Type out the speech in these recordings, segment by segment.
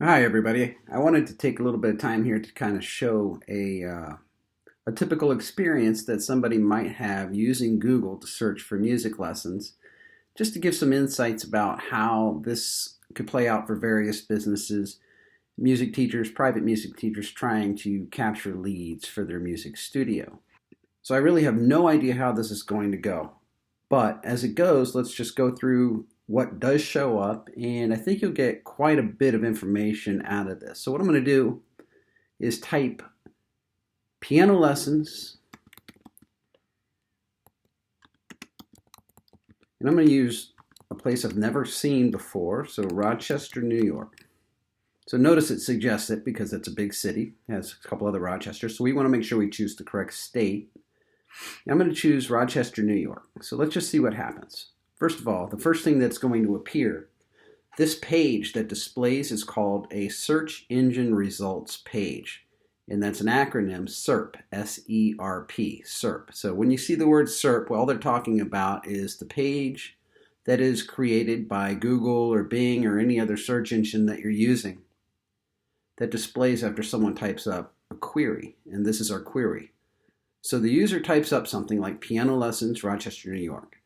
Hi, everybody. I wanted to take a little bit of time here to kind of show a typical experience that somebody might have using Google to search for music lessons, just to give some insights about how this could play out for various businesses, music teachers, private music teachers trying to capture leads for their music studio. So I really have no idea how this is going to go. But as it goes, let's just go through what does show up, and I think you'll get quite a bit of information out of this. So what I'm going to do is type piano lessons, and I'm going to use a place I've never seen before, so Rochester, New York. So notice it suggests it because it's a big city. It has a couple other Rochesters, so we want to make sure we choose the correct state. I'm going to choose Rochester, New York. So let's just see what happens. First of all, the first thing that's going to appear, this page that displays is called a search engine results page. And that's an acronym, SERP, S-E-R-P, SERP. So when you see the word SERP, all they're talking about is the page that is created by Google or Bing or any other search engine that you're using that displays after someone types up a query. And this is our query. So the user types up something like piano lessons, Rochester, New York.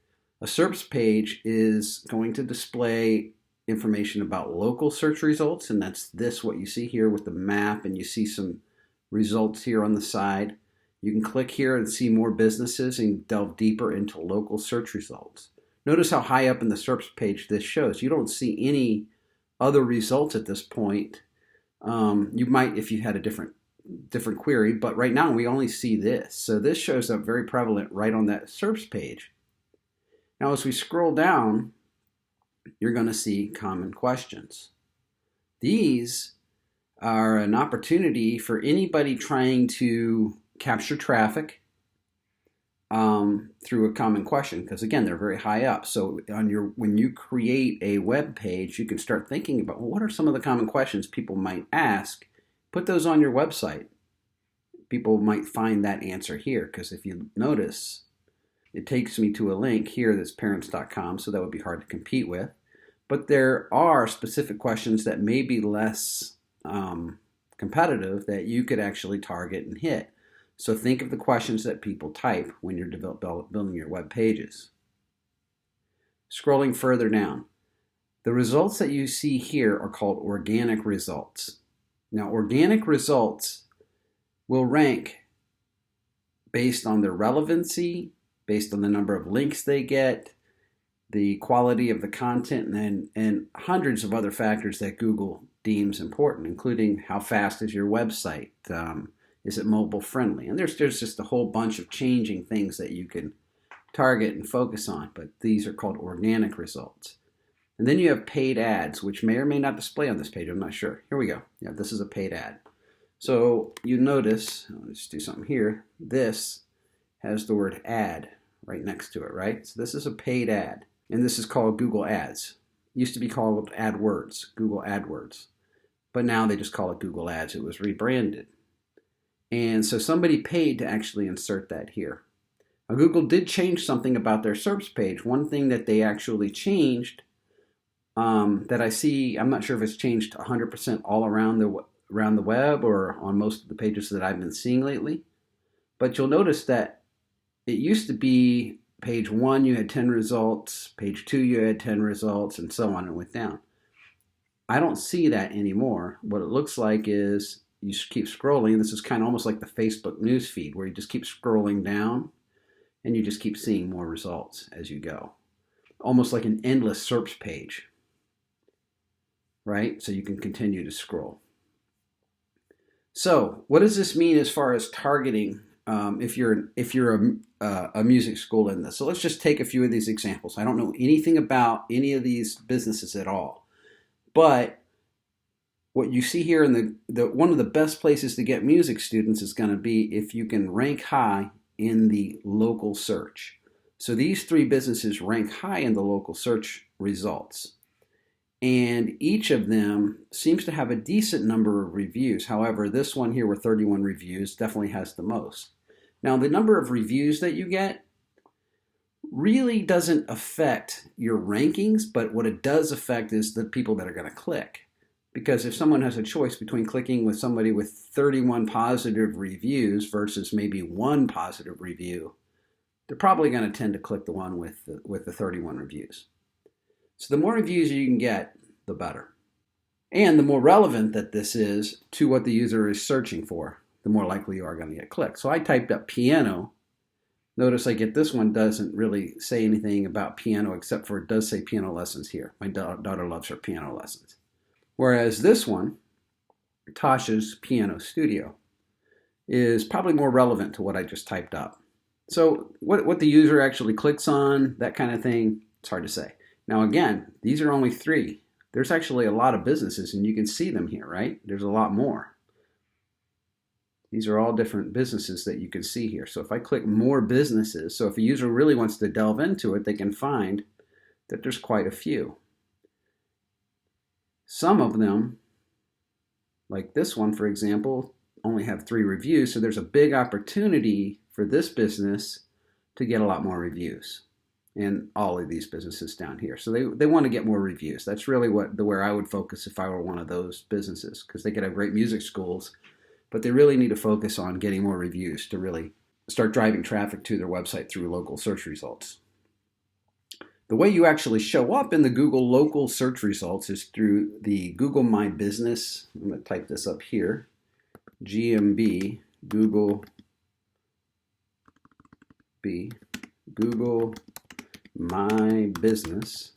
A SERPs page is going to display information about local search results, and that's this, what you see here with the map, and you see some results here on the side. You can click here and see more businesses and delve deeper into local search results. Notice how high up in the SERPs page this shows. You don't see any other results at this point. You might if you had a different query, but right now we only see this. So this shows up very prevalent right on that SERPs page. Now as we scroll down, you're going to see common questions. These are an opportunity for anybody trying to capture traffic through a common question, because again, they're very high up. So when you create a web page, you can start thinking about, well, what are some of the common questions people might ask? Put those on your website. People might find that answer here, because if you notice, it takes me to a link here that's parents.com, so that would be hard to compete with. But there are specific questions that may be less competitive that you could actually target and hit. So think of the questions that people type when you're building your web pages. Scrolling further down, the results that you see here are called organic results. Now, organic results will rank based on their relevancy, based on the number of links they get, the quality of the content, and hundreds of other factors that Google deems important, including how fast is your website, is it mobile friendly, and there's just a whole bunch of changing things that you can target and focus on, but these are called organic results. And then you have paid ads, which may or may not display on this page. I'm not sure. Here we go. Yeah, this is a paid ad. So you notice, let's do something here. This has the word ad right next to it, right? So this is a paid ad, and this is called Google Ads. It used to be called AdWords, Google AdWords, but now they just call it Google Ads. It was rebranded. And so somebody paid to actually insert that here. Now, Google did change something about their SERPs page. One thing that they actually changed that I see, I'm not sure if it's changed 100% all around the web or on most of the pages that I've been seeing lately. But you'll notice that it used to be page 1 you had 10 results, page 2 you had 10 results, and so on and went down. I don't see that anymore. What it looks like is you keep scrolling. This is kind of almost like the Facebook news feed where you just keep scrolling down and you just keep seeing more results as you go. Almost like an endless SERPs page, right? So you can continue to scroll. So what does this mean as far as targeting if you're a music school in this? So let's just take a few of these examples. I don't know anything about any of these businesses at all, but what you see here in the one of the best places to get music students is going to be if you can rank high in the local search. So these 3 businesses rank high in the local search results. And each of them seems to have a decent number of reviews. However, this one here with 31 reviews definitely has the most. Now, the number of reviews that you get really doesn't affect your rankings, but what it does affect is the people that are going to click. Because if someone has a choice between clicking with somebody with 31 positive reviews versus maybe one positive review, they're probably going to tend to click the one with the 31 reviews. So the more reviews you can get, the better. And the more relevant that this is to what the user is searching for, the more likely you are going to get clicked. So I typed up piano. Notice I get this one doesn't really say anything about piano, except for it does say piano lessons here. My daughter loves her piano lessons. Whereas this one, Tasha's Piano Studio, is probably more relevant to what I just typed up. So what the user actually clicks on, that kind of thing, it's hard to say. Now again, these are only 3. There's actually a lot of businesses, and you can see them here, right? There's a lot more. These are all different businesses that you can see here. So if I click more businesses, so if a user really wants to delve into it, they can find that there's quite a few. Some of them, like this one, for example, only have 3 reviews, so there's a big opportunity for this business to get a lot more reviews, and all of these businesses down here. So they want to get more reviews. That's really where I would focus if I were one of those businesses, because they could have great music schools, but they really need to focus on getting more reviews to really start driving traffic to their website through local search results. The way you actually show up in the Google local search results is through the Google My Business. I'm going to type this up here. GMB, Google B, Google My Business.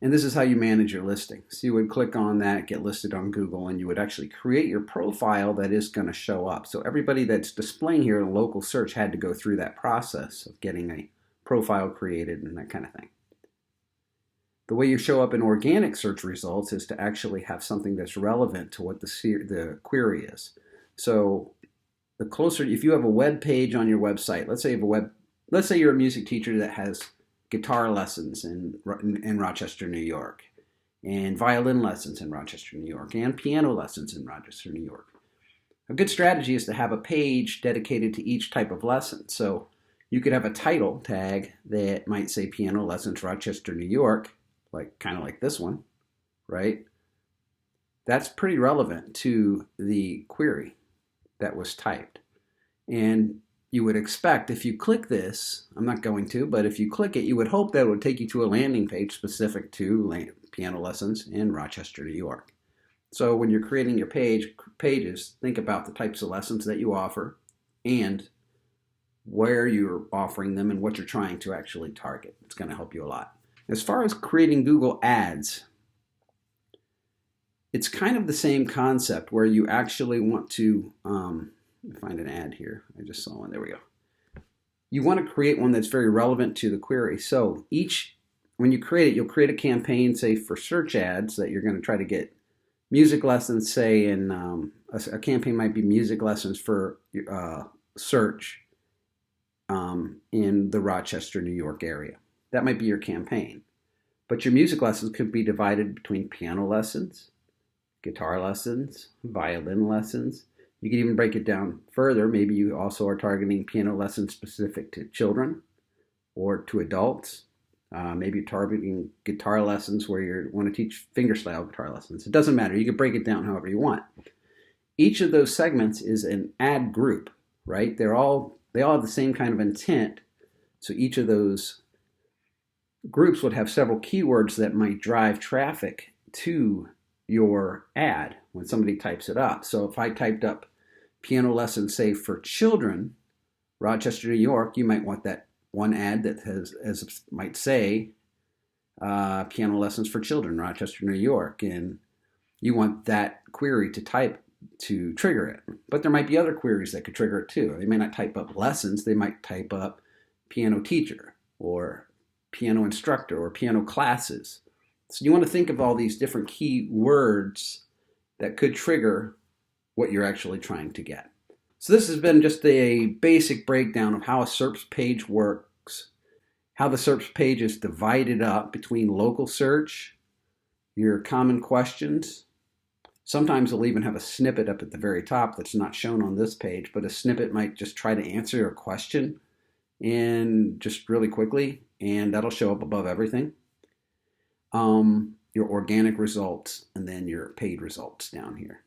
And this is how you manage your listing. So you would click on that, get listed on Google, and you would actually create your profile that is going to show up. So everybody that's displaying here in a local search had to go through that process of getting a profile created and that kind of thing. The way you show up in organic search results is to actually have something that's relevant to what the query is. So the closer, if you have a web page on your website, let's say you're a music teacher that has guitar lessons in Rochester, New York, and violin lessons in Rochester, New York, and piano lessons in Rochester, New York. A good strategy is to have a page dedicated to each type of lesson. So you could have a title tag that might say Piano Lessons Rochester, New York, kind of like this one, right? That's pretty relevant to the query that was typed. And you would expect if you click this, I'm not going to, but if you click it, you would hope that it would take you to a landing page specific to piano lessons in Rochester, New York. So when you're creating your pages, think about the types of lessons that you offer and where you're offering them and what you're trying to actually target. It's going to help you a lot. As far as creating Google Ads, it's kind of the same concept where you actually want to, let me find an ad here. I just saw one. There we go. You want to create one that's very relevant to the query. So when you create it, you'll create a campaign, say for search ads, that you're going to try to get music lessons, say in a campaign might be music lessons for search in the Rochester, New York area. That might be your campaign. But your music lessons could be divided between piano lessons, guitar lessons, violin lessons. You could even break it down further. Maybe you also are targeting piano lessons specific to children or to adults. Maybe you're targeting guitar lessons where you want to teach fingerstyle guitar lessons. It doesn't matter. You can break it down however you want. Each of those segments is an ad group, right? They all have the same kind of intent. So each of those groups would have several keywords that might drive traffic to your ad when somebody types it up. So if I typed up piano lessons, say for children, Rochester, New York, you might want that one ad that might say piano lessons for children, Rochester, New York, and you want that query to trigger it. But there might be other queries that could trigger it too. They may not type up lessons, they might type up piano teacher or piano instructor or piano classes. So you want to think of all these different key words that could trigger what you're actually trying to get. So this has been just a basic breakdown of how a SERPs page works, how the SERPs page is divided up between local search, your common questions. Sometimes they'll even have a snippet up at the very top that's not shown on this page, but a snippet might just try to answer a question and just really quickly, and that'll show up above everything. your organic results, and then your paid results down here.